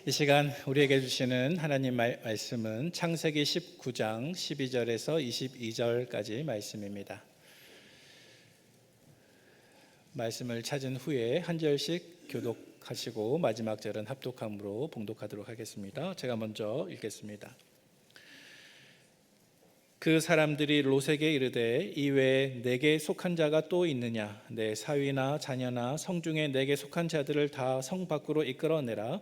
이 시간 우리에게 주시는 하나님 말씀은 창세기 19장 12절에서 22절까지 말씀입니다. 말씀을 찾은 후에 한 절씩 교독하시고 마지막 절은 합독함으로 봉독하도록 하겠습니다. 제가 먼저 읽겠습니다. 그 사람들이 롯에게 이르되 이외에 내게 속한 자가 또 있느냐? 내 사위나 자녀나 성중에 내게 속한 자들을 다 성 밖으로 이끌어내라.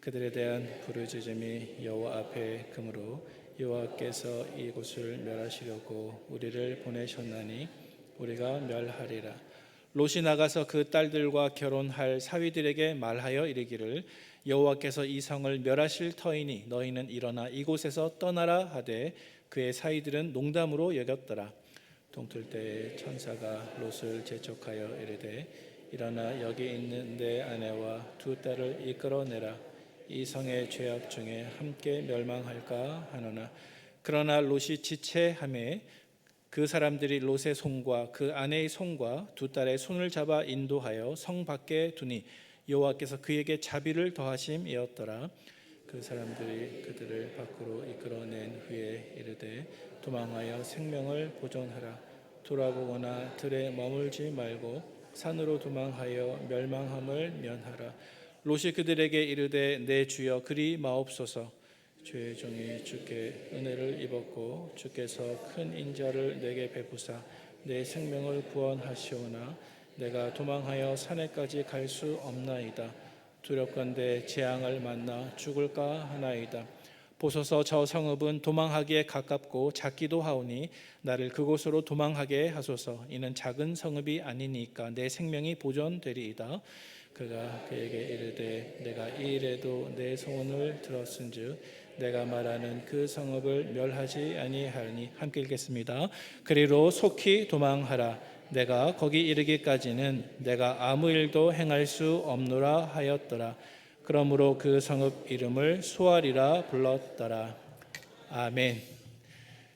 그들에 대한 부르짖음이 여호와 앞에 그므로 여호와께서 이곳을 멸하시려고 우리를 보내셨나니 우리가 멸하리라. 롯이 나가서 그 딸들과 결혼할 사위들에게 말하여 이르기를 여호와께서 이 성을 멸하실 터이니 너희는 일어나 이곳에서 떠나라 하되 그의 사위들은 농담으로 여겼더라. 동틀 때에 천사가 롯을 재촉하여 이르되 일어나 여기 있는 내 아내와 두 딸을 이끌어내라. 이 성의 죄악 중에 함께 멸망할까 하노나 그러나 롯이 지체하매 그 사람들이 롯의 손과 그 아내의 손과 두 딸의 손을 잡아 인도하여 성 밖에 두니 여호와께서 그에게 자비를 더하심이었더라. 그 사람들이 그들을 밖으로 이끌어낸 후에 이르되 도망하여 생명을 보존하라. 돌아보거나 들에 머물지 말고 산으로 도망하여 멸망함을 면하라. 롯이 그들에게 이르되 내 주여 그리 마옵소서. 주의 종이 주께 은혜를 입었고 주께서 큰 인자를 내게 베푸사 내 생명을 구원하시오나 내가 도망하여 산에까지 갈 수 없나이다. 두렵건대 재앙을 만나 죽을까 하나이다. 보소서 저 성읍은 도망하기에 가깝고 작기도 하오니 나를 그곳으로 도망하게 하소서. 이는 작은 성읍이 아니니까 내 생명이 보존되리이다. 그가 그에게 이르되 내가 이 일에도 내 소원을 들었은즉 내가 말하는 그 성읍을 멸하지 아니하니. 함께 읽겠습니다. 그리로 속히 도망하라. 내가 거기 이르기까지는 내가 아무 일도 행할 수 없노라 하였더라. 그러므로 그 성읍 이름을 수알이라 불렀더라. 아멘.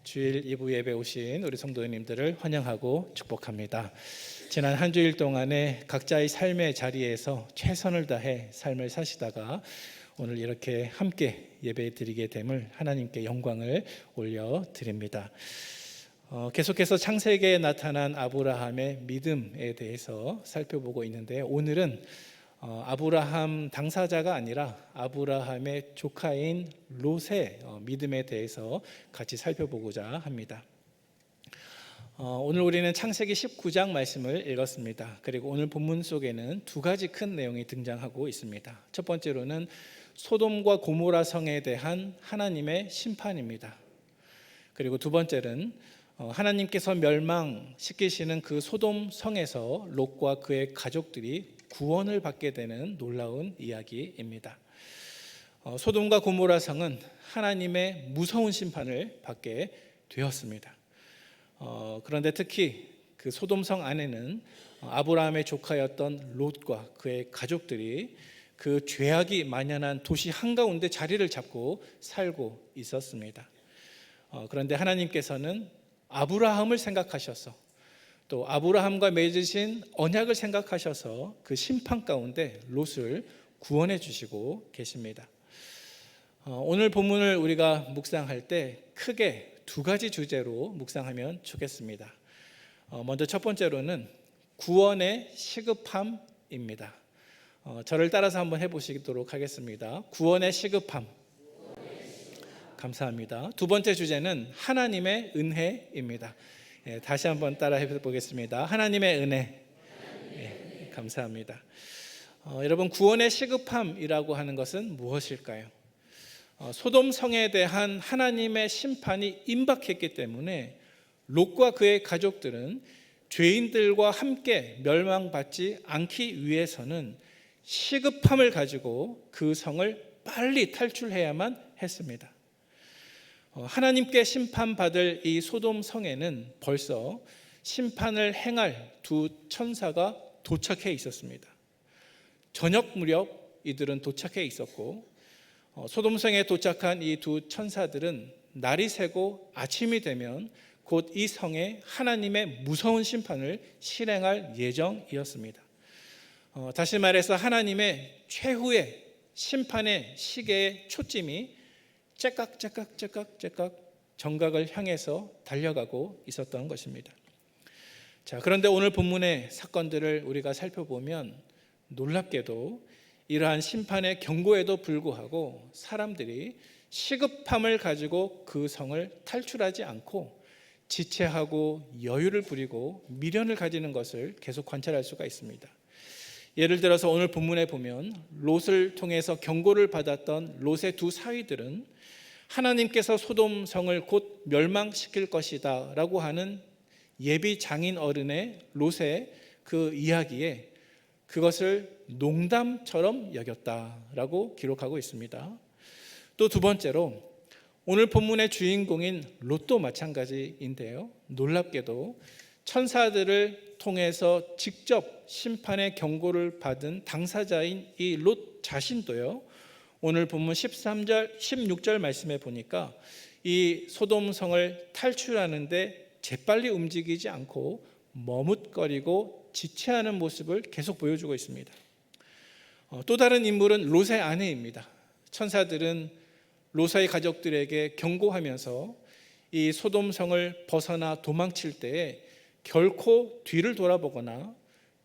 주일 2부 예배 오신 우리 성도님들을 환영하고 축복합니다. 지난 한 주일 동안에 각자의 삶의 자리에서 최선을 다해 삶을 사시다가 오늘 이렇게 함께 예배 드리게 됨을 하나님께 영광을 올려드립니다. 계속해서 창세기에 나타난 아브라함의 믿음에 대해서 살펴보고 있는데 오늘은 아브라함 당사자가 아니라 아브라함의 조카인 롯의 믿음에 대해서 같이 살펴보고자 합니다. 오늘 우리는 창세기 19장 말씀을 읽었습니다. 그리고 오늘 본문 속에는 두 가지 큰 내용이 등장하고 있습니다. 첫 번째로는 소돔과 고모라 성에 대한 하나님의 심판입니다. 그리고 두 번째는 하나님께서 멸망시키시는 그 소돔 성에서 롯과 그의 가족들이 구원을 받게 되는 놀라운 이야기입니다. 소돔과 고모라 성은 하나님의 무서운 심판을 받게 되었습니다. 그런데 특히 그 소돔성 안에는 아브라함의 조카였던 롯과 그의 가족들이 그 죄악이 만연한 도시 한가운데 자리를 잡고 살고 있었습니다. 그런데 하나님께서는 아브라함을 생각하셔서 또 아브라함과 맺으신 언약을 생각하셔서 그 심판 가운데 롯을 구원해 주시고 계십니다. 오늘 본문을 우리가 묵상할 때 크게 두 가지 주제로 묵상하면 좋겠습니다. 먼저 첫 번째로는 구원의 시급함입니다. 저를 따라서 한번 해보시도록 하겠습니다. 구원의 시급함. 감사합니다. 두 번째 주제는 하나님의 은혜입니다. 다시 한번 따라 해보겠습니다. 하나님의 은혜. 감사합니다. 여러분, 구원의 시급함이라고 하는 것은 무엇일까요? 소돔 성에 대한 하나님의 심판이 임박했기 때문에 롯과 그의 가족들은 죄인들과 함께 멸망받지 않기 위해서는 시급함을 가지고 그 성을 빨리 탈출해야만 했습니다. 하나님께 심판받을 이 소돔 성에는 벌써 심판을 행할 두 천사가 도착해 있었습니다. 저녁 무렵 이들은 도착해 있었고 소돔성에 도착한 이 두 천사들은 날이 새고 아침이 되면 곧 이 성에 하나님의 무서운 심판을 실행할 예정이었습니다. 다시 말해서 하나님의 최후의 심판의 시계의 초점이 째깍째깍째깍째깍 정각을 향해서 달려가고 있었던 것입니다. 자, 그런데 오늘 본문의 사건들을 우리가 살펴보면 놀랍게도 이러한 심판의 경고에도 불구하고 사람들이 시급함을 가지고 그 성을 탈출하지 않고 지체하고 여유를 부리고 미련을 가지는 것을 계속 관찰할 수가 있습니다. 예를 들어서 오늘 본문에 보면 롯을 통해서 경고를 받았던 롯의 두 사위들은 하나님께서 소돔 성을 곧 멸망시킬 것이다 라고 하는 예비 장인 어른의 롯의 그 이야기에 그것을 농담처럼 여겼다라고 기록하고 있습니다. 또 두 번째로 오늘 본문의 주인공인 롯도 마찬가지인데요. 놀랍게도 천사들을 통해서 직접 심판의 경고를 받은 당사자인 이 롯 자신도요. 오늘 본문 13절, 16절 말씀에 보니까 이 소돔성을 탈출하는데 재빨리 움직이지 않고 머뭇거리고 지체하는 모습을 계속 보여주고 있습니다. 또 다른 인물은 롯의 아내입니다. 천사들은 롯의 가족들에게 경고하면서 이 소돔성을 벗어나 도망칠 때에 결코 뒤를 돌아보거나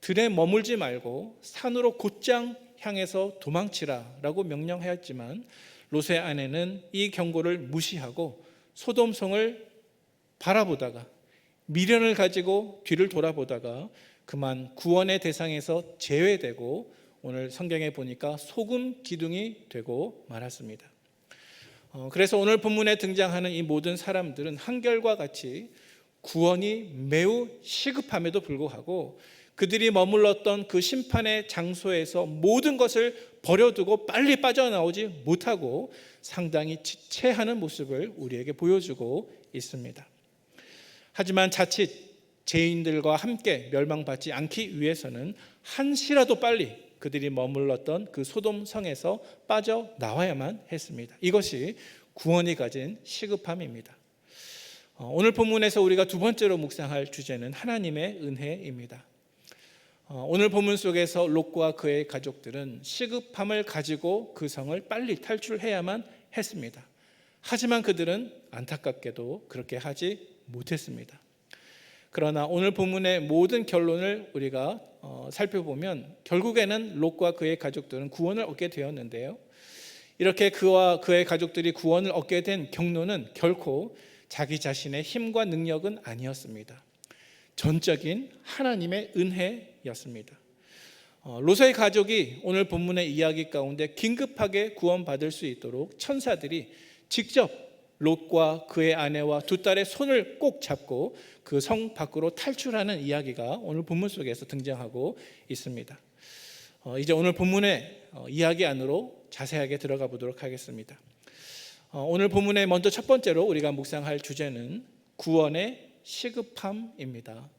들에 머물지 말고 산으로 곧장 향해서 도망치라라고 명령하였지만 롯의 아내는 이 경고를 무시하고 소돔성을 바라보다가 미련을 가지고 뒤를 돌아보다가 그만 구원의 대상에서 제외되고 오늘 성경에 보니까 소금 기둥이 되고 말았습니다. 그래서 오늘 본문에 등장하는 이 모든 사람들은 한결과 같이 구원이 매우 시급함에도 불구하고 그들이 머물렀던 그 심판의 장소에서 모든 것을 버려두고 빨리 빠져나오지 못하고 상당히 지체하는 모습을 우리에게 보여주고 있습니다. 하지만 자칫 죄인들과 함께 멸망받지 않기 위해서는 한시라도 빨리 그들이 머물렀던 그 소돔 성에서 빠져나와야만 했습니다. 이것이 구원이 가진 시급함입니다. 오늘 본문에서 우리가 두 번째로 묵상할 주제는 하나님의 은혜입니다. 오늘 본문 속에서 롯과 그의 가족들은 시급함을 가지고 그 성을 빨리 탈출해야만 했습니다. 하지만 그들은 안타깝게도 그렇게 하지 못했습니다. 그러나 오늘 본문의 모든 결론을 우리가 살펴보면 결국에는 롯과 그의 가족들은 구원을 얻게 되었는데요. 이렇게 그와 그의 가족들이 구원을 얻게 된 경로는 결코 자기 자신의 힘과 능력은 아니었습니다. 전적인 하나님의 은혜였습니다. 롯의 가족이 오늘 본문의 이야기 가운데 긴급하게 구원받을 수 있도록 천사들이 직접 롯과 그의 아내와 두 딸의 손을 꼭 잡고 그 성 밖으로 탈출하는 이야기가 오늘 본문 속에서 등장하고 있습니다. 이제 오늘 본문의 이야기 안으로 자세하게 들어가 보도록 하겠습니다. 오늘 본문의 먼저 첫 번째로 우리가 묵상할 주제는 구원의 시급함입니다.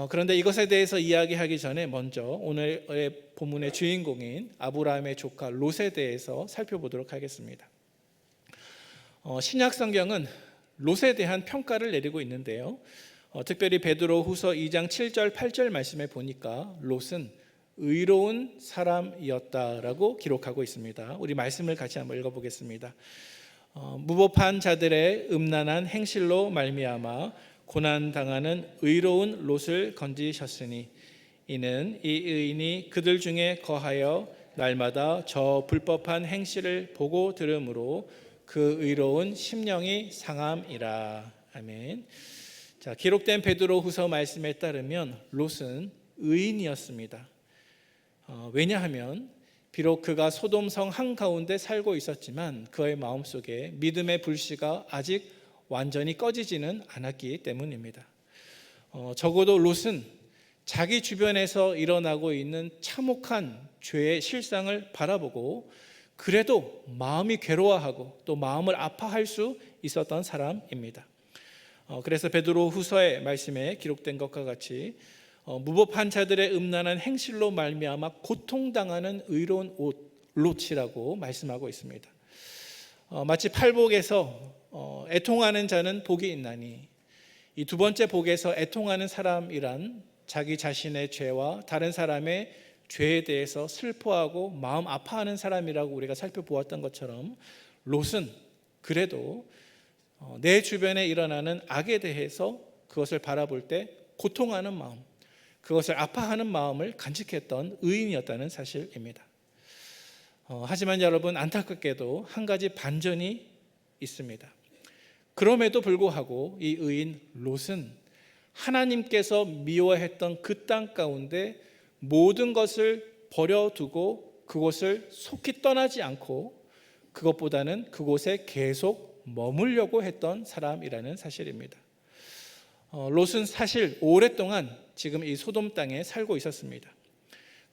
그런데 이것에 대해서 이야기하기 전에 먼저 오늘의 본문의 주인공인 아브라함의 조카 롯에 대해서 살펴보도록 하겠습니다. 신약 성경은 롯에 대한 평가를 내리고 있는데요. 특별히 베드로 후서 2장 7절 8절 말씀에 보니까 롯은 의로운 사람이었다라고 기록하고 있습니다. 우리 말씀을 같이 한번 읽어보겠습니다. 무법한 자들의 음란한 행실로 말미암아 고난당하는 의로운 롯을 건지셨으니 이는 이 의인이 그들 중에 거하여 날마다 저 불법한 행실을 보고 들으므로 그 의로운 심령이 상함이라. 아멘. 자, 기록된 베드로 후서 말씀에 따르면 롯은 의인이었습니다. 왜냐하면 비록 그가 소돔성 한가운데 살고 있었지만 그의 마음속에 믿음의 불씨가 아직 완전히 꺼지지는 않았기 때문입니다. 적어도 롯은 자기 주변에서 일어나고 있는 참혹한 죄의 실상을 바라보고 그래도 마음이 괴로워하고 또 마음을 아파할 수 있었던 사람입니다. 그래서 베드로 후서의 말씀에 기록된 것과 같이 무법한 자들의 음란한 행실로 말미암아 고통당하는 의로운 롯이라고 말씀하고 있습니다. 마치 팔복에서 애통하는 자는 복이 있나니 이 두 번째 복에서 애통하는 사람이란 자기 자신의 죄와 다른 사람의 죄에 대해서 슬퍼하고 마음 아파하는 사람이라고 우리가 살펴보았던 것처럼 롯은 그래도 내 주변에 일어나는 악에 대해서 그것을 바라볼 때 고통하는 마음, 그것을 아파하는 마음을 간직했던 의인이었다는 사실입니다. 하지만 여러분, 안타깝게도 한 가지 반전이 있습니다. 그럼에도 불구하고 이 의인 롯은 하나님께서 미워했던 그 땅 가운데 모든 것을 버려두고 그곳을 속히 떠나지 않고 그것보다는 그곳에 계속 머물려고 했던 사람이라는 사실입니다. 롯은 사실 오랫동안 지금 이 소돔 땅에 살고 있었습니다.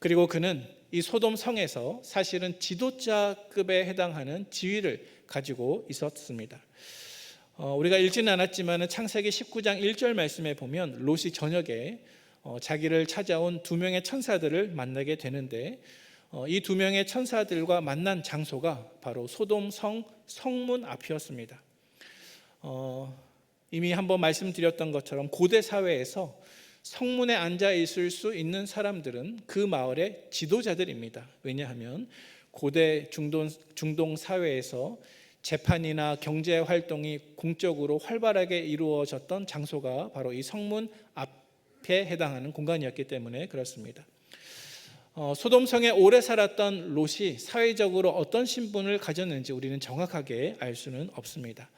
그리고 그는 이 소돔 성에서 사실은 지도자급에 해당하는 지위를 가지고 있었습니다. 우리가 읽지는 않았지만 창세기 19장 1절 말씀에 보면 롯이 저녁에 자기를 찾아온 두 명의 천사들을 만나게 되는데 이 두 명의 천사들과 만난 장소가 바로 소돔 성문 앞이었습니다. 이미 한번 말씀드렸던 것처럼 고대 사회에서 성문에 앉아 있을 수 있는 사람들은 그 마을의 지도자들입니다. 왜냐하면 고대 중동 사회에서 재판이나 경제 활동이 공적으로 활발하게 이루어졌던 장소가 바로 이 성문 앞에 해당하는 공간이었기 때문에 그렇습니다. 소돔성에 오래 살았던 롯이 사회적으로 어떤 신분을 가졌는지 우리는 정확하게 알 수는 없습니다.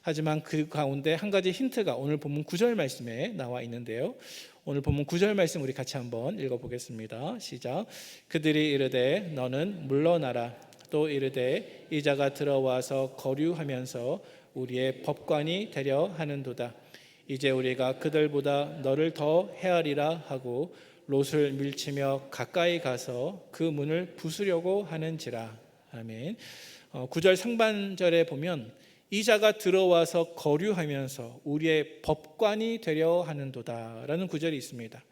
하지만 그 가운데 한 가지 힌트가 오늘 본문 9절 말씀에 나와 있는데요. 오늘 본문 9절 말씀 우리 같이 한번 읽어보겠습니다. 시작. 그들이 이르되 너는 물러나라. 또 이르되 이자가 들어와서 거류하면서 우리의 법관이 되려 하는도다. 이제 우리가 그들보다 너를 더 헤아리라 하고 롯을 밀치며 가까이 가서 그 문을 부수려고 하는지라. 아멘. 9절 상반절에 보면 이자가 들어와서 거류하면서 우리의 법관이 되려 하는도다 라는 구절이 있습니다.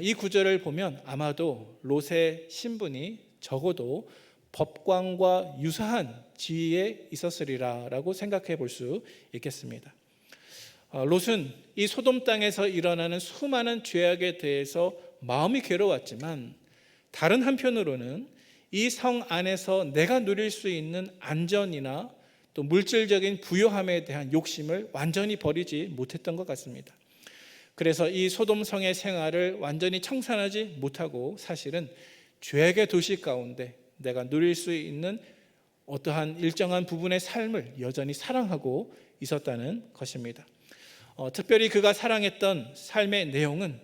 이 구절을 보면 아마도 롯의 신분이 적어도 법관과 유사한 지위에 있었으리라 라고 생각해 볼 수 있겠습니다. 롯은 이 소돔 땅에서 일어나는 수많은 죄악에 대해서 마음이 괴로웠지만 다른 한편으로는 이 성 안에서 내가 누릴 수 있는 안전이나 또 물질적인 부요함에 대한 욕심을 완전히 버리지 못했던 것 같습니다. 그래서 이 소돔 성의 생활을 완전히 청산하지 못하고 사실은 죄악의 도시 가운데 내가 누릴 수 있는 어떠한 일정한 부분의 삶을 여전히 사랑하고 있었다는 것입니다. 특별히 그가 사랑했던 삶의 내용은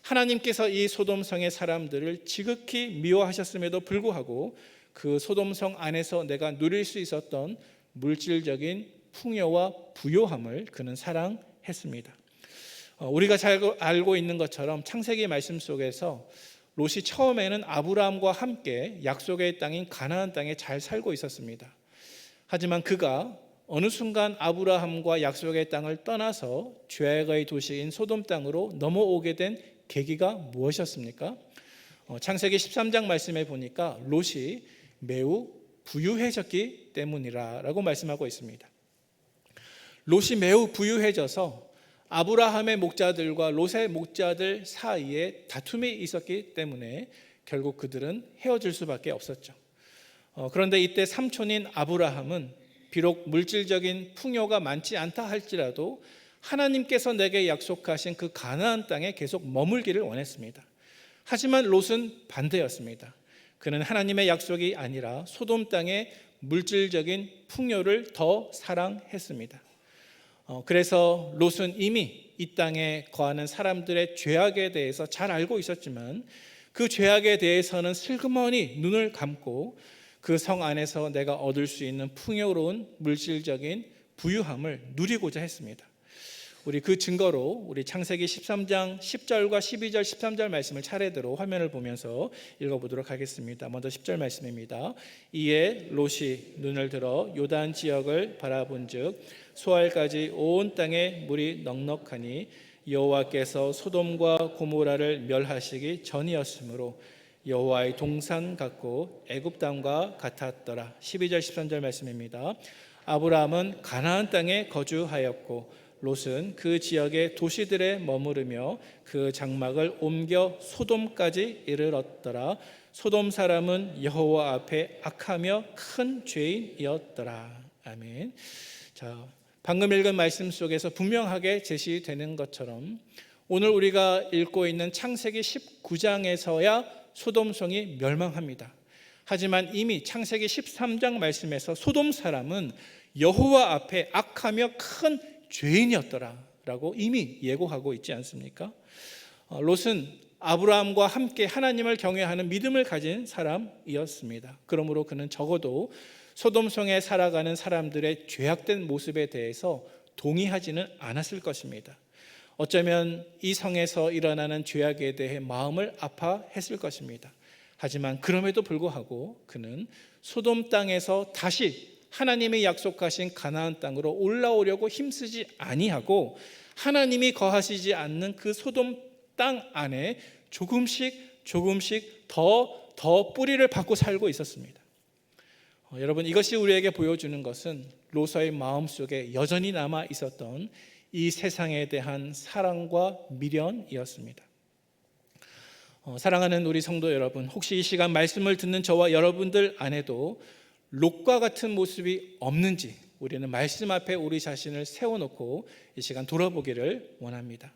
하나님께서 이 소돔성의 사람들을 지극히 미워하셨음에도 불구하고 그 소돔성 안에서 내가 누릴 수 있었던 물질적인 풍요와 부요함을 그는 사랑했습니다. 우리가 잘 알고 있는 것처럼 창세기 말씀 속에서 롯이 처음에는 아브라함과 함께 약속의 땅인 가나안 땅에 잘 살고 있었습니다. 하지만 그가 어느 순간 아브라함과 약속의 땅을 떠나서 죄악의 도시인 소돔 땅으로 넘어오게 된 계기가 무엇이었습니까? 창세기 13장 말씀에 보니까 롯이 매우 부유해졌기 때문이라고 말씀하고 있습니다. 롯이 매우 부유해져서 아브라함의 목자들과 롯의 목자들 사이에 다툼이 있었기 때문에 결국 그들은 헤어질 수밖에 없었죠. 그런데 이때 삼촌인 아브라함은 비록 물질적인 풍요가 많지 않다 할지라도 하나님께서 내게 약속하신 그 가나안 땅에 계속 머물기를 원했습니다. 하지만 롯은 반대였습니다. 그는 하나님의 약속이 아니라 소돔 땅의 물질적인 풍요를 더 사랑했습니다. 그래서 롯은 이미 이 땅에 거하는 사람들의 죄악에 대해서 잘 알고 있었지만 그 죄악에 대해서는 슬그머니 눈을 감고 그 성 안에서 내가 얻을 수 있는 풍요로운 물질적인 부유함을 누리고자 했습니다. 우리 그 증거로 우리 창세기 13장 10절과 12절 13절 말씀을 차례대로 화면을 보면서 읽어보도록 하겠습니다. 먼저 10절 말씀입니다. 이에 롯이 눈을 들어 요단 지역을 바라본즉 소알까지 온 땅에 물이 넉넉하니 여호와께서 소돔과 고모라를 멸하시기 전이었으므로 여호와의 동산 같고 애굽 땅과 같았더라. 12절 13절 말씀입니다. 아브라함은 가나안 땅에 거주하였고 롯은 그 지역의 도시들에 머무르며 그 장막을 옮겨 소돔까지 이르렀더라. 소돔 사람은 여호와 앞에 악하며 큰 죄인이었더라. 아멘. 자, 방금 읽은 말씀 속에서 분명하게 제시되는 것처럼 오늘 우리가 읽고 있는 창세기 19장에서야 소돔성이 멸망합니다. 하지만 이미 창세기 13장 말씀에서 소돔 사람은 여호와 앞에 악하며 큰 죄인이었더라라고 이미 예고하고 있지 않습니까? 롯은 아브라함과 함께 하나님을 경외하는 믿음을 가진 사람이었습니다. 그러므로 그는 적어도 소돔성에 살아가는 사람들의 죄악된 모습에 대해서 동의하지는 않았을 것입니다. 어쩌면 이 성에서 일어나는 죄악에 대해 마음을 아파했을 것입니다. 하지만 그럼에도 불구하고 그는 소돔 땅에서 다시 하나님이 약속하신 가나안 땅으로 올라오려고 힘쓰지 아니하고 하나님이 거하시지 않는 그 소돔 땅 안에 조금씩 더 뿌리를 받고 살고 있었습니다. 여러분, 이것이 우리에게 보여주는 것은 롯의 마음속에 여전히 남아 있었던 이 세상에 대한 사랑과 미련이었습니다. 사랑하는 우리 성도 여러분, 혹시 이 시간 말씀을 듣는 저와 여러분들 안에도 롯과 같은 모습이 없는지 우리는 말씀 앞에 우리 자신을 세워놓고 이 시간 돌아보기를 원합니다.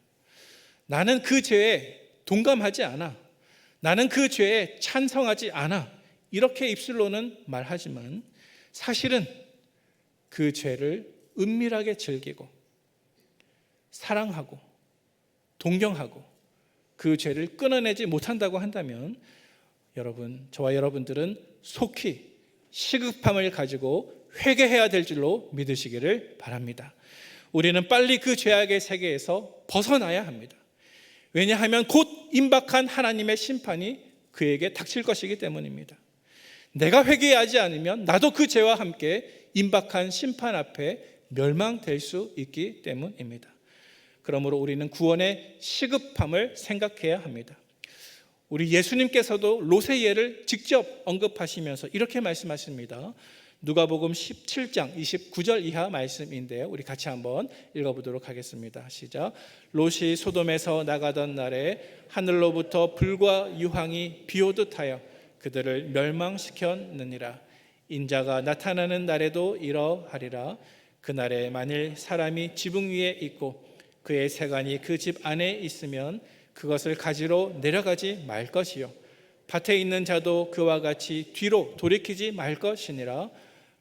나는 그 죄에 동감하지 않아, 나는 그 죄에 찬성하지 않아, 이렇게 입술로는 말하지만 사실은 그 죄를 은밀하게 즐기고 사랑하고 동경하고 그 죄를 끊어내지 못한다고 한다면 여러분, 저와 여러분들은 속히 시급함을 가지고 회개해야 될 줄로 믿으시기를 바랍니다. 우리는 빨리 그 죄악의 세계에서 벗어나야 합니다. 왜냐하면 곧 임박한 하나님의 심판이 그에게 닥칠 것이기 때문입니다. 내가 회개하지 않으면 나도 그 죄와 함께 임박한 심판 앞에 멸망될 수 있기 때문입니다. 그러므로 우리는 구원의 시급함을 생각해야 합니다. 우리 예수님께서도 롯의 예를 직접 언급하시면서 이렇게 말씀하십니다. 누가복음 17장 29절 이하 말씀인데요, 우리 같이 한번 읽어보도록 하겠습니다. 시작. 롯이 소돔에서 나가던 날에 하늘로부터 불과 유황이 비오듯 하여 그들을 멸망시켰느니라. 인자가 나타나는 날에도 이러하리라. 그날에 만일 사람이 지붕 위에 있고 그의 세간이 그 집 안에 있으면 그것을 가지러 내려가지 말 것이요 밭에 있는 자도 그와 같이 뒤로 돌이키지 말 것이니라.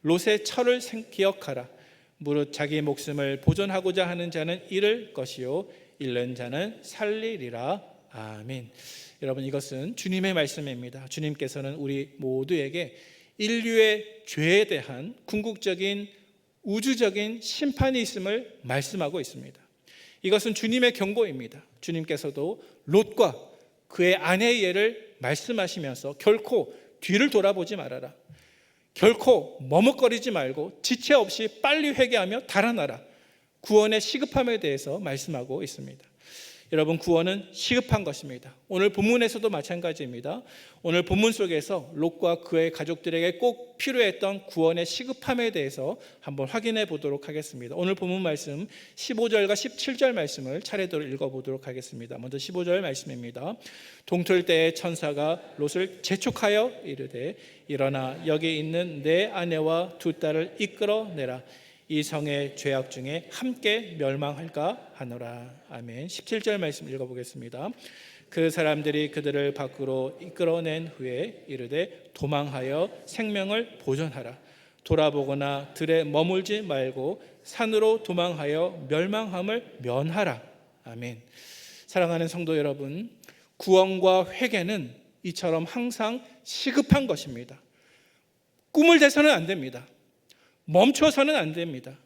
롯의 철을 기억하라. 무릇 자기 목숨을 보존하고자 하는 자는 잃을 것이요 잃는 자는 살리리라. 아멘. 여러분, 이것은 주님의 말씀입니다. 주님께서는 우리 모두에게 인류의 죄에 대한 궁극적인 우주적인 심판이 있음을 말씀하고 있습니다. 이것은 주님의 경고입니다. 주님께서도 롯과 그의 아내의 예를 말씀하시면서 결코 뒤를 돌아보지 말아라. 결코 머뭇거리지 말고 지체 없이 빨리 회개하며 달아나라. 구원의 시급함에 대해서 말씀하고 있습니다. 여러분, 구원은 시급한 것입니다. 오늘 본문에서도 마찬가지입니다. 오늘 본문 속에서 롯과 그의 가족들에게 꼭 필요했던 구원의 시급함에 대해서 한번 확인해 보도록 하겠습니다. 오늘 본문 말씀 15절과 17절 말씀을 차례대로 읽어보도록 하겠습니다. 먼저 15절 말씀입니다. 동틀 때에 천사가 롯을 재촉하여 이르되 일어나 여기 있는 내 아내와 두 딸을 이끌어내라. 이 성의 죄악 중에 함께 멸망할까 하노라. 아멘. 17절 말씀 읽어보겠습니다. 그 사람들이 그들을 밖으로 이끌어낸 후에 이르되 도망하여 생명을 보존하라. 돌아보거나 들에 머물지 말고 산으로 도망하여 멸망함을 면하라. 아멘. 사랑하는 성도 여러분, 구원과 회개는 이처럼 항상 시급한 것입니다. 꿈을 대서는 안 됩니다. 멈춰서는 안 됩니다.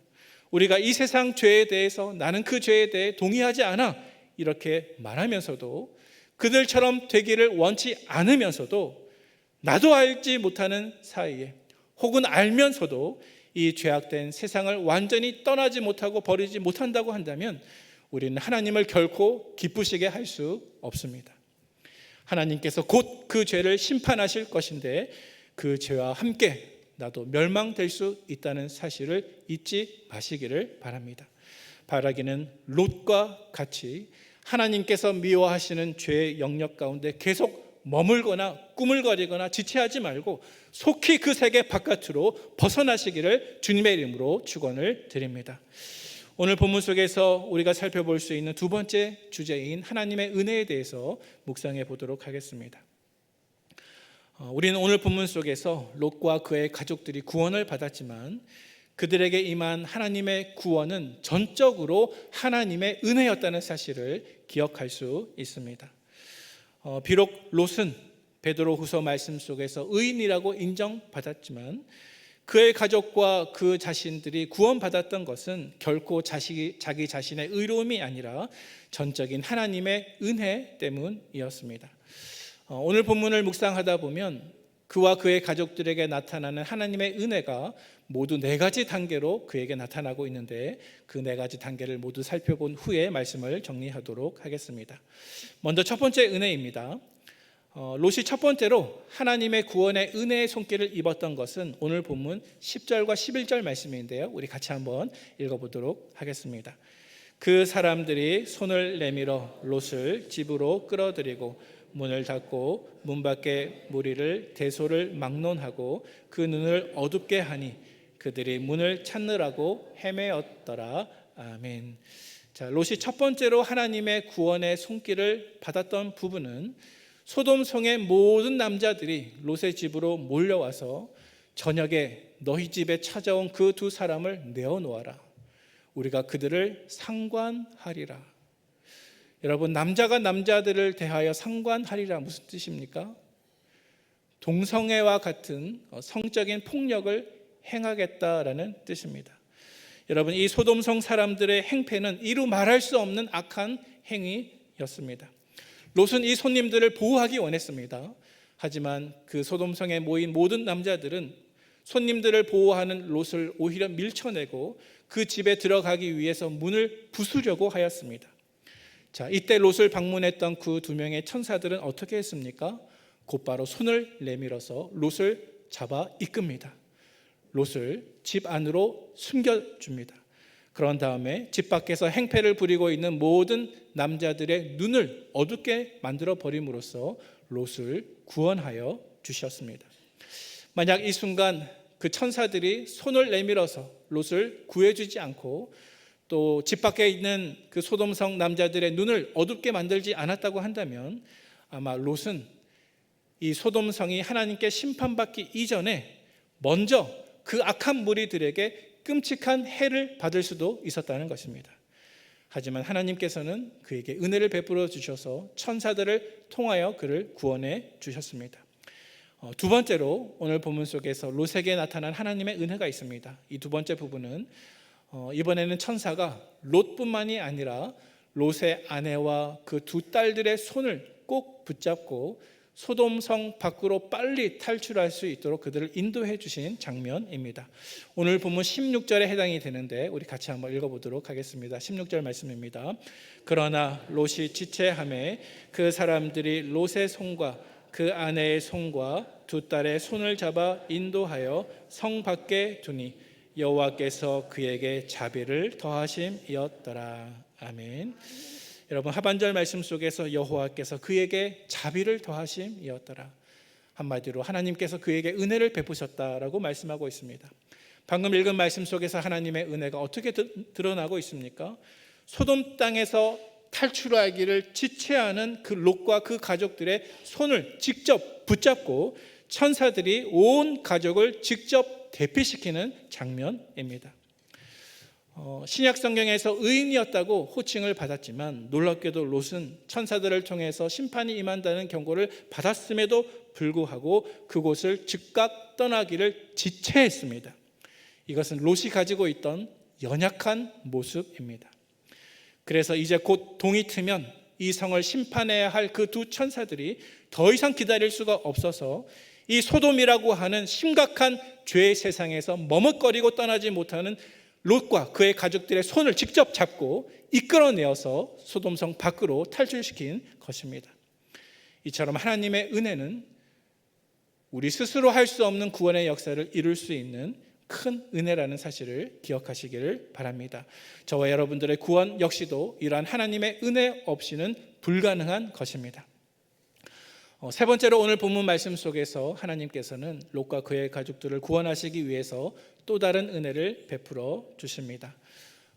우리가 이 세상 죄에 대해서 나는 그 죄에 대해 동의하지 않아 이렇게 말하면서도 그들처럼 되기를 원치 않으면서도 나도 알지 못하는 사이에 혹은 알면서도 이 죄악된 세상을 완전히 떠나지 못하고 버리지 못한다고 한다면 우리는 하나님을 결코 기쁘시게 할 수 없습니다. 하나님께서 곧 그 죄를 심판하실 것인데 그 죄와 함께 나도 멸망될 수 있다는 사실을 잊지 마시기를 바랍니다. 바라기는 롯과 같이 하나님께서 미워하시는 죄의 영역 가운데 계속 머물거나 꾸물거리거나 지체하지 말고 속히 그 세계 바깥으로 벗어나시기를 주님의 이름으로 축원을 드립니다. 오늘 본문 속에서 우리가 살펴볼 수 있는 두 번째 주제인 하나님의 은혜에 대해서 묵상해 보도록 하겠습니다. 우리는 오늘 본문 속에서 롯과 그의 가족들이 구원을 받았지만 그들에게 임한 하나님의 구원은 전적으로 하나님의 은혜였다는 사실을 기억할 수 있습니다. 비록 롯은 베드로후서 말씀 속에서 의인이라고 인정받았지만 그의 가족과 그 자신들이 구원받았던 것은 결코 자기 자신의 의로움이 아니라 전적인 하나님의 은혜 때문이었습니다. 오늘 본문을 묵상하다 보면 그와 그의 가족들에게 나타나는 하나님의 은혜가 모두 네 가지 단계로 그에게 나타나고 있는데 그 네 가지 단계를 모두 살펴본 후에 말씀을 정리하도록 하겠습니다. 먼저 첫 번째 은혜입니다. 롯이 첫 번째로 하나님의 구원의 은혜의 손길을 입었던 것은 오늘 본문 10절과 11절 말씀인데요, 우리 같이 한번 읽어보도록 하겠습니다. 그 사람들이 손을 내밀어 롯을 집으로 끌어들이고 문을 닫고 문 밖에 무리를 대소를 막론하고 그 눈을 어둡게 하니 그들이 문을 찾느라고 헤매었더라. 아멘. 자, 롯이 첫 번째로 하나님의 구원의 손길을 받았던 부분은 소돔성의 모든 남자들이 롯의 집으로 몰려와서 저녁에 너희 집에 찾아온 그 두 사람을 내어놓아라. 우리가 그들을 상관하리라. 여러분, 남자가 남자들을 대하여 상관하리라 무슨 뜻입니까? 동성애와 같은 성적인 폭력을 행하겠다라는 뜻입니다. 여러분, 이 소돔성 사람들의 행패는 이루 말할 수 없는 악한 행위였습니다. 롯은 이 손님들을 보호하기 원했습니다. 하지만 그 소돔성에 모인 모든 남자들은 손님들을 보호하는 롯을 오히려 밀쳐내고 그 집에 들어가기 위해서 문을 부수려고 하였습니다. 자, 이때 롯을 방문했던 그 두 명의 천사들은 어떻게 했습니까? 곧바로 손을 내밀어서 롯을 잡아 이끕니다. 롯을 집 안으로 숨겨줍니다. 그런 다음에 집 밖에서 행패를 부리고 있는 모든 남자들의 눈을 어둡게 만들어 버림으로써 롯을 구원하여 주셨습니다. 만약 이 순간 그 천사들이 손을 내밀어서 롯을 구해주지 않고 또 집 밖에 있는 그 소돔성 남자들의 눈을 어둡게 만들지 않았다고 한다면 아마 롯은 이 소돔성이 하나님께 심판받기 이전에 먼저 그 악한 무리들에게 끔찍한 해를 받을 수도 있었다는 것입니다. 하지만 하나님께서는 그에게 은혜를 베풀어 주셔서 천사들을 통하여 그를 구원해 주셨습니다. 두 번째로 오늘 본문 속에서 롯에게 나타난 하나님의 은혜가 있습니다. 이 두 번째 부분은 이번에는 천사가 롯뿐만이 아니라 롯의 아내와 그 두 딸들의 손을 꼭 붙잡고 소돔성 밖으로 빨리 탈출할 수 있도록 그들을 인도해 주신 장면입니다. 오늘 본문 16절에 해당이 되는데 우리 같이 한번 읽어보도록 하겠습니다. 16절 말씀입니다. 그러나 롯이 지체하매 그 사람들이 롯의 손과 그 아내의 손과 두 딸의 손을 잡아 인도하여 성 밖에 두니 여호와께서 그에게 자비를 더하심이었더라. 아멘. 여러분, 하반절 말씀 속에서 여호와께서 그에게 자비를 더하심이었더라. 한마디로 하나님께서 그에게 은혜를 베푸셨다라고 말씀하고 있습니다. 방금 읽은 말씀 속에서 하나님의 은혜가 어떻게 드러나고 있습니까? 소돔 땅에서 탈출하기를 지체하는 그 롯과 그 가족들의 손을 직접 붙잡고 천사들이 온 가족을 직접 대피시키는 장면입니다. 신약 성경에서 의인이었다고 호칭을 받았지만 놀랍게도 롯은 천사들을 통해서 심판이 임한다는 경고를 받았음에도 불구하고 그곳을 즉각 떠나기를 지체했습니다. 이것은 롯이 가지고 있던 연약한 모습입니다. 그래서 이제 곧 동이 트면 이 성을 심판해야 할 그 두 천사들이 더 이상 기다릴 수가 없어서 이 소돔이라고 하는 심각한 죄의 세상에서 머뭇거리고 떠나지 못하는 롯과 그의 가족들의 손을 직접 잡고 이끌어내어서 소돔성 밖으로 탈출시킨 것입니다. 이처럼 하나님의 은혜는 우리 스스로 할 수 없는 구원의 역사를 이룰 수 있는 큰 은혜라는 사실을 기억하시기를 바랍니다. 저와 여러분들의 구원 역시도 이러한 하나님의 은혜 없이는 불가능한 것입니다. 세 번째로 오늘 본문 말씀 속에서 하나님께서는 롯과 그의 가족들을 구원하시기 위해서 또 다른 은혜를 베풀어 주십니다.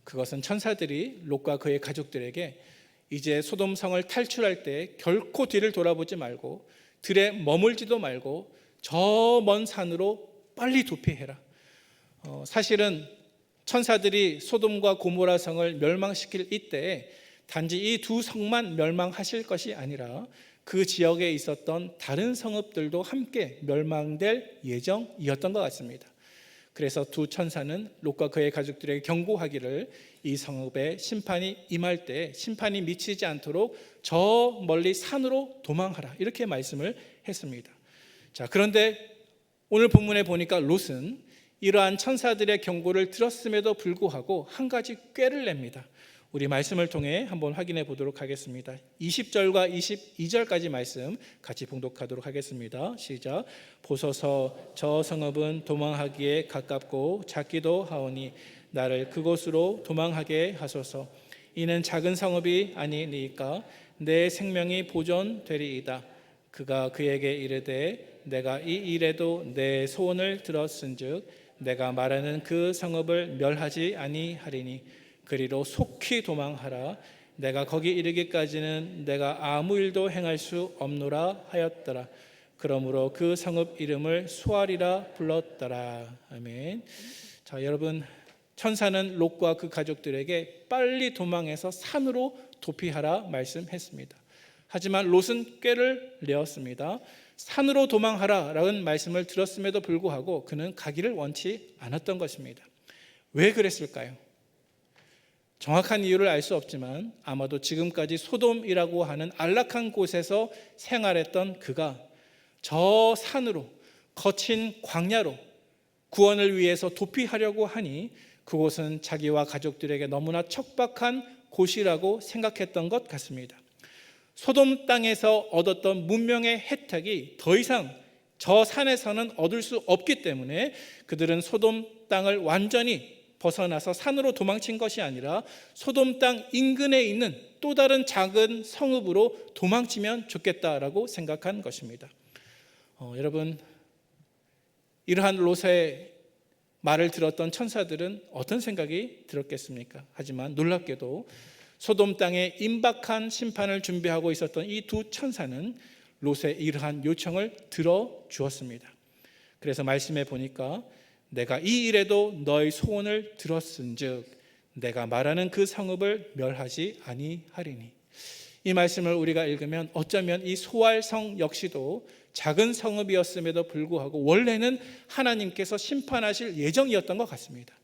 그것은 천사들이 롯과 그의 가족들에게 이제 소돔 성을 탈출할 때 결코 뒤를 돌아보지 말고 들에 머물지도 말고 저 먼 산으로 빨리 도피해라. 사실은 천사들이 소돔과 고모라 성을 멸망시킬 이때에 단지 이 두 성만 멸망하실 것이 아니라 그 지역에 있었던 다른 성읍들도 함께 멸망될 예정이었던 것 같습니다. 그래서 두 천사는 롯과 그의 가족들에게 경고하기를 이 성읍에 심판이 임할 때 심판이 미치지 않도록 저 멀리 산으로 도망하라, 이렇게 말씀을 했습니다. 자, 그런데 오늘 본문에 보니까 롯은 이러한 천사들의 경고를 들었음에도 불구하고 한 가지 꾀를 냅니다. 우리 말씀을 통해 한번 확인해 보도록 하겠습니다. 20절과 22절까지 말씀 같이 봉독하도록 하겠습니다. 시작. 보소서, 저 성읍은 도망하기에 가깝고 작기도 하오니 나를 그곳으로 도망하게 하소서. 이는 작은 성읍이 아니니까 내 생명이 보존되리이다. 그가 그에게 이르되 내가 이 일에도 내 소원을 들었은즉 내가 말하는 그 성읍을 멸하지 아니하리니 그리로 속히 도망하라. 내가 거기 이르기까지는 내가 아무 일도 행할 수 없노라 하였더라. 그러므로 그 성읍 이름을 수알이라 불렀더라. 아멘. 자, 여러분, 천사는 롯과 그 가족들에게 빨리 도망해서 산으로 도피하라 말씀했습니다. 하지만 롯은 꾀를 내었습니다. 산으로 도망하라라는 말씀을 들었음에도 불구하고 그는 가기를 원치 않았던 것입니다. 왜 그랬을까요? 정확한 이유를 알 수 없지만 아마도 지금까지 소돔이라고 하는 안락한 곳에서 생활했던 그가 저 산으로, 거친 광야로 구원을 위해서 도피하려고 하니 그곳은 자기와 가족들에게 너무나 척박한 곳이라고 생각했던 것 같습니다. 소돔 땅에서 얻었던 문명의 혜택이 더 이상 저 산에서는 얻을 수 없기 때문에 그들은 소돔 땅을 완전히 벗어나서 산으로 도망친 것이 아니라 소돔 땅 인근에 있는 또 다른 작은 성읍으로 도망치면 좋겠다라고 생각한 것입니다. 여러분, 이러한 롯의 말을 들었던 천사들은 어떤 생각이 들었겠습니까? 하지만 놀랍게도 소돔 땅에 임박한 심판을 준비하고 있었던 이 두 천사는 롯의 이러한 요청을 들어주었습니다. 그래서 말씀해 보니까 내가 이 일에도 너의 소원을 들었은즉 내가 말하는 그 성읍을 멸하지 아니하리니. 이 말씀을 우리가 읽으면 어쩌면 이 소알성 역시도 작은 성읍이었음에도 불구하고 원래는 하나님께서 심판하실 예정이었던 것 같습니다.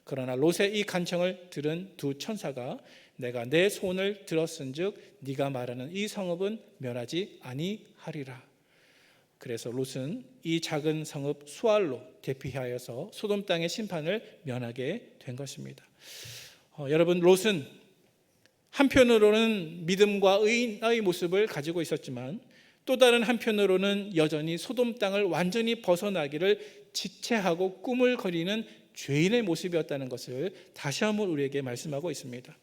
그러나 롯의 이 간청을 들은 두 천사가 내가 내 소원을 들었은즉 네가 말하는 이 성읍은 멸하지 아니하리라. 그래서 롯은 이 작은 성읍 수알로 대피하여서 소돔 땅의 심판을 면하게 된 것입니다. 여러분, 롯은 한편으로는 믿음과 의인의 모습을 가지고 있었지만 또 다른 한편으로는 여전히 소돔 땅을 완전히 벗어나기를 지체하고 꿈을 거리는 죄인의 모습이었다는 것을 다시 한번 우리에게 말씀하고 있습니다.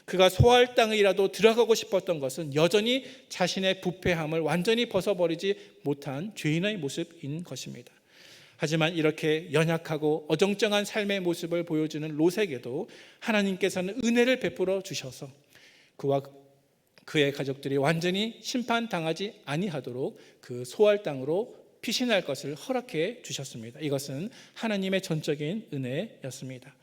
그가 소알 땅이라도 들어가고 싶었던 것은 여전히 자신의 부패함을 완전히 벗어버리지 못한 죄인의 모습인 것입니다. 하지만 이렇게 연약하고 어정쩡한 삶의 모습을 보여주는 롯에게도 하나님께서는 은혜를 베풀어 주셔서 그와 그의 가족들이 완전히 심판당하지 아니하도록 그 소알 땅으로 피신할 것을 허락해 주셨습니다. 이것은 하나님의 전적인 은혜였습니다.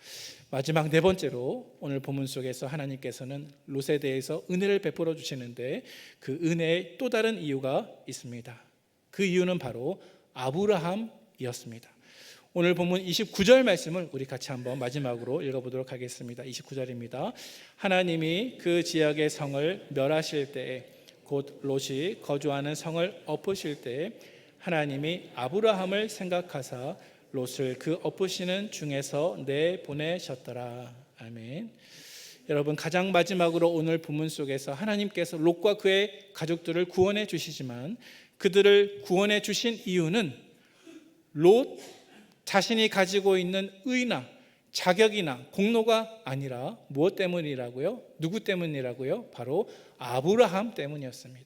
마지막 네 번째로 오늘 본문 속에서 하나님께서는 롯에 대해서 은혜를 베풀어 주시는데 그 은혜의 또 다른 이유가 있습니다. 그 이유는 바로 아브라함이었습니다. 오늘 본문 29절 말씀을 우리 같이 한번 마지막으로 읽어보도록 하겠습니다. 29절입니다. 하나님이 그 지역의 성을 멸하실 때에 곧 롯이 거주하는 성을 엎으실 때에 하나님이 아브라함을 생각하사 롯을 그 엎으시는 중에서 내보내셨더라. 아멘. 여러분, 가장 마지막으로 오늘 본문 속에서 하나님께서 롯과 그의 가족들을 구원해 주시지만 그들을 구원해 주신 이유는 롯 자신이 가지고 있는 의나 자격이나 공로가 아니라 무엇 때문이라고요? 누구 때문이라고요? 바로 아브라함 때문이었습니다.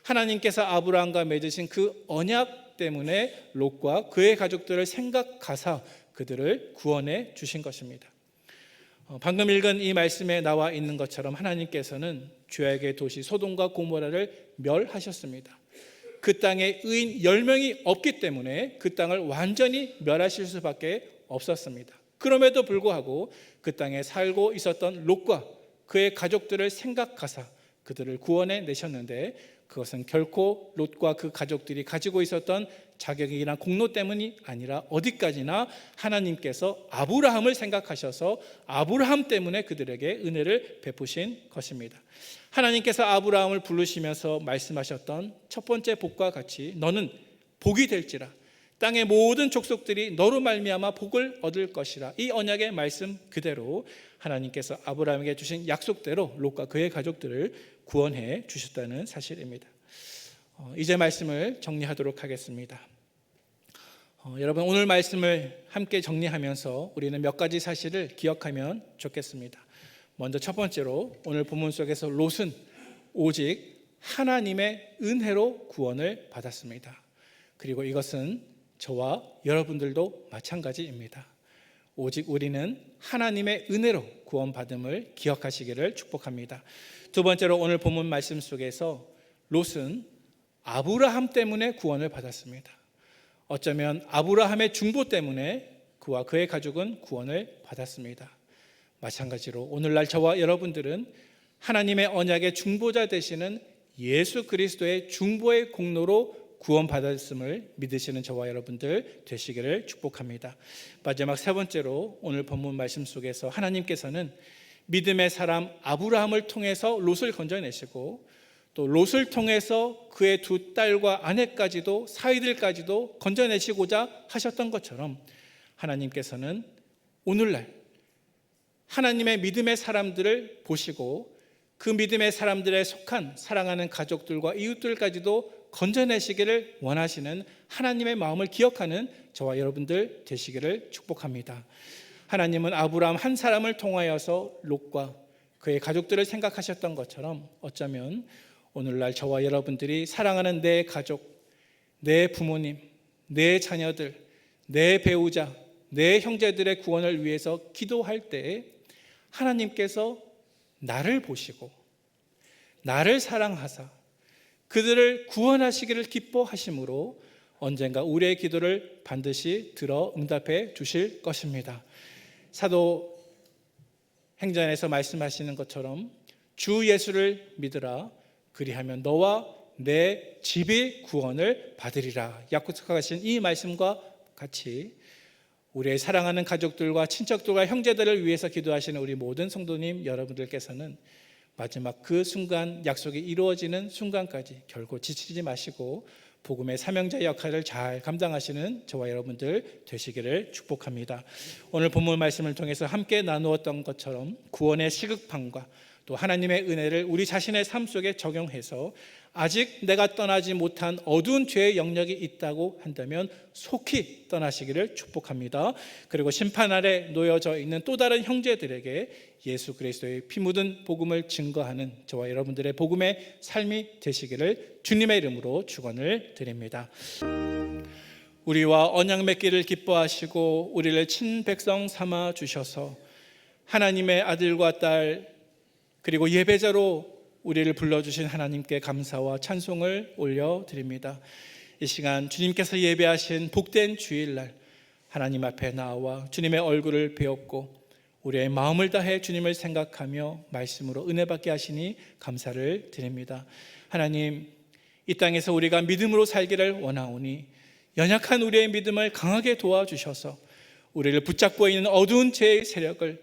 하나님께서 아브라함과 맺으신 그 언약 때문에 롯과 그의 가족들을 생각하사 그들을 구원해 주신 것입니다. 방금 읽은 이 말씀에 나와 있는 것처럼 하나님께서는 죄악의 도시 소돔과 고모라를 멸하셨습니다. 그 땅에 의인 10명이 없기 때문에 그 땅을 완전히 멸하실 수밖에 없었습니다. 그럼에도 불구하고 그 땅에 살고 있었던 롯과 그의 가족들을 생각하사 그들을 구원해 내셨는데, 그것은 결코 롯과 그 가족들이 가지고 있었던 자격이나 공로 때문이 아니라 어디까지나 하나님께서 아브라함을 생각하셔서 아브라함 때문에 그들에게 은혜를 베푸신 것입니다. 하나님께서 아브라함을 부르시면서 말씀하셨던 첫 번째 복과 같이 너는 복이 될지라, 땅의 모든 족속들이 너로 말미암아 복을 얻을 것이라, 이 언약의 말씀 그대로 하나님께서 아브라함에게 주신 약속대로 롯과 그의 가족들을 구원해 주셨다는 사실입니다. 이제 말씀을 정리하도록 하겠습니다. 여러분, 오늘 말씀을 함께 정리하면서 우리는 몇 가지 사실을 기억하면 좋겠습니다. 먼저 첫 번째로 오늘 본문 속에서 롯은 오직 하나님의 은혜로 구원을 받았습니다. 그리고 이것은 저와 여러분들도 마찬가지입니다. 오직 우리는 하나님의 은혜로 구원받음을 기억하시기를 축복합니다. 두 번째로 오늘 본문 말씀 속에서 롯은 아브라함 때문에 구원을 받았습니다. 어쩌면 아브라함의 중보 때문에 그와 그의 가족은 구원을 받았습니다. 마찬가지로 오늘날 저와 여러분들은 하나님의 언약의 중보자 되시는 예수 그리스도의 중보의 공로로 구원받았음을 믿으시는 저와 여러분들 되시기를 축복합니다. 마지막 세 번째로 오늘 본문 말씀 속에서 하나님께서는 믿음의 사람 아브라함을 통해서 롯을 건져내시고 또 롯을 통해서 그의 두 딸과 아내까지도 사위들까지도 건져내시고자 하셨던 것처럼 하나님께서는 오늘날 하나님의 믿음의 사람들을 보시고 그 믿음의 사람들에 속한 사랑하는 가족들과 이웃들까지도 건져내시기를 원하시는 하나님의 마음을 기억하는 저와 여러분들 되시기를 축복합니다. 하나님은 아브라함 한 사람을 통하여서 롯과 그의 가족들을 생각하셨던 것처럼 어쩌면 오늘날 저와 여러분들이 사랑하는 내 가족, 내 부모님, 내 자녀들, 내 배우자, 내 형제들의 구원을 위해서 기도할 때 하나님께서 나를 보시고 나를 사랑하사 그들을 구원하시기를 기뻐하심으로 언젠가 우리의 기도를 반드시 들어 응답해 주실 것입니다. 사도행전에서 말씀하시는 것처럼 주 예수를 믿으라, 그리하면 너와 내 집이 구원을 받으리라 약속하신 이 말씀과 같이 우리의 사랑하는 가족들과 친척들과 형제들을 위해서 기도하시는 우리 모든 성도님 여러분들께서는 마지막 그 순간, 약속이 이루어지는 순간까지 결코 지치지 마시고 복음의 사명자 역할을 잘 감당하시는 저와 여러분들 되시기를 축복합니다. 오늘 본문 말씀을 통해서 함께 나누었던 것처럼 구원의 시급함과 또 하나님의 은혜를 우리 자신의 삶 속에 적용해서 아직 내가 떠나지 못한 어두운 죄의 영역이 있다고 한다면 속히 떠나시기를 축복합니다. 그리고 심판 아래 놓여져 있는 또 다른 형제들에게 예수 그리스도의 피 묻은 복음을 증거하는 저와 여러분들의 복음의 삶이 되시기를 주님의 이름으로 축원을 드립니다. 우리와 언약 맺기를 기뻐하시고 우리를 친백성 삼아 주셔서 하나님의 아들과 딸 그리고 예배자로 우리를 불러주신 하나님께 감사와 찬송을 올려드립니다. 이 시간 주님께서 예배하신 복된 주일날 하나님 앞에 나와 주님의 얼굴을 배웠고 우리의 마음을 다해 주님을 생각하며 말씀으로 은혜 받게 하시니 감사를 드립니다. 하나님, 이 땅에서 우리가 믿음으로 살기를 원하오니 연약한 우리의 믿음을 강하게 도와주셔서 우리를 붙잡고 있는 어두운 죄의 세력을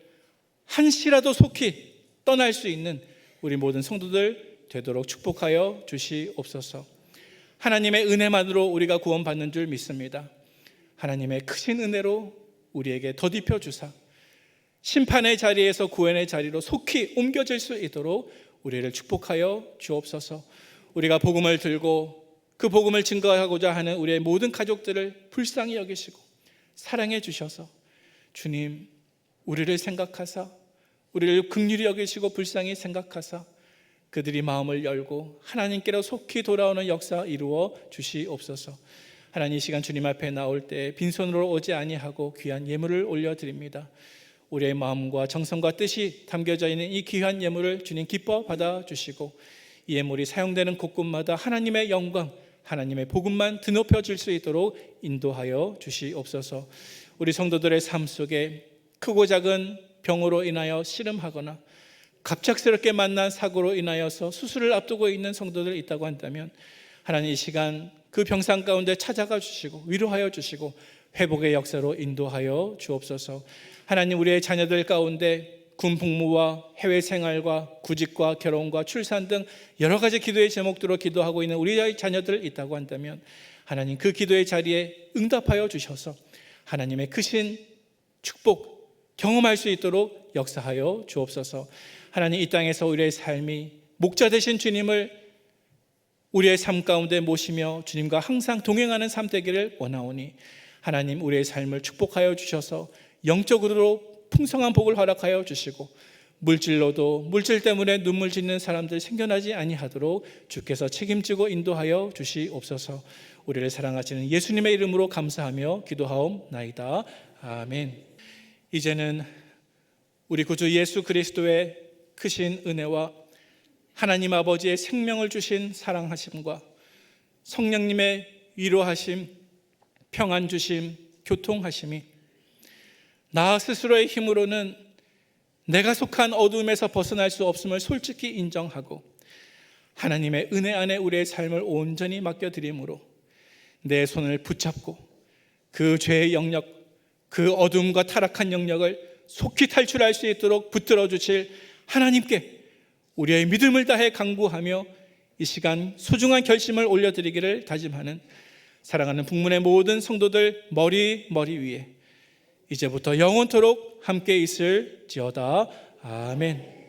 한시라도 속히 떠날 수 있는 우리 모든 성도들 되도록 축복하여 주시옵소서. 하나님의 은혜만으로 우리가 구원받는 줄 믿습니다. 하나님의 크신 은혜로 우리에게 덧입혀 주사 심판의 자리에서 구원의 자리로 속히 옮겨질 수 있도록 우리를 축복하여 주옵소서. 우리가 복음을 들고 그 복음을 증거하고자 하는 우리의 모든 가족들을 불쌍히 여기시고 사랑해 주셔서 주님 우리를 생각하사 우리를 긍휼히 여기시고 불쌍히 생각하사 그들이 마음을 열고 하나님께로 속히 돌아오는 역사 이루어 주시옵소서. 하나님 이 시간 주님 앞에 나올 때 빈손으로 오지 아니하고 귀한 예물을 올려드립니다. 우리의 마음과 정성과 뜻이 담겨져 있는 이 귀한 예물을 주님 기뻐 받아주시고 이 예물이 사용되는 곳곳마다 하나님의 영광, 하나님의 복음만 드높여 줄 수 있도록 인도하여 주시옵소서. 우리 성도들의 삶 속에 크고 작은 병으로 인하여 씨름하거나 갑작스럽게 만난 사고로 인하여서 수술을 앞두고 있는 성도들 있다고 한다면 하나님 이 시간 그 병상 가운데 찾아가 주시고 위로하여 주시고 회복의 역사로 인도하여 주옵소서. 하나님 우리의 자녀들 가운데 군 복무와 해외 생활과 구직과 결혼과 출산 등 여러 가지 기도의 제목들로 기도하고 있는 우리의 자녀들 있다고 한다면 하나님 그 기도의 자리에 응답하여 주셔서 하나님의 크신 축복 경험할 수 있도록 역사하여 주옵소서. 하나님 이 땅에서 우리의 삶이 목자 되신 주님을 우리의 삶 가운데 모시며 주님과 항상 동행하는 삶 되기를 원하오니 하나님 우리의 삶을 축복하여 주셔서 영적으로 풍성한 복을 허락하여 주시고 물질로도 물질 때문에 눈물 짓는 사람들 생겨나지 아니하도록 주께서 책임지고 인도하여 주시옵소서. 우리를 사랑하시는 예수님의 이름으로 감사하며 기도하옵나이다. 아멘. 이제는 우리 구주 예수 그리스도의 크신 은혜와 하나님 아버지의 생명을 주신 사랑하심과 성령님의 위로하심, 평안 주심, 교통하심이 나 스스로의 힘으로는 내가 속한 어둠에서 벗어날 수 없음을 솔직히 인정하고 하나님의 은혜 안에 우리의 삶을 온전히 맡겨드림으로 내 손을 붙잡고 그 죄의 영역, 그 어둠과 타락한 영역을 속히 탈출할 수 있도록 붙들어 주실 하나님께 우리의 믿음을 다해 간구하며 이 시간 소중한 결심을 올려드리기를 다짐하는 사랑하는 북문의 모든 성도들 머리 위에 이제부터 영원토록 함께 있을지어다. 아멘.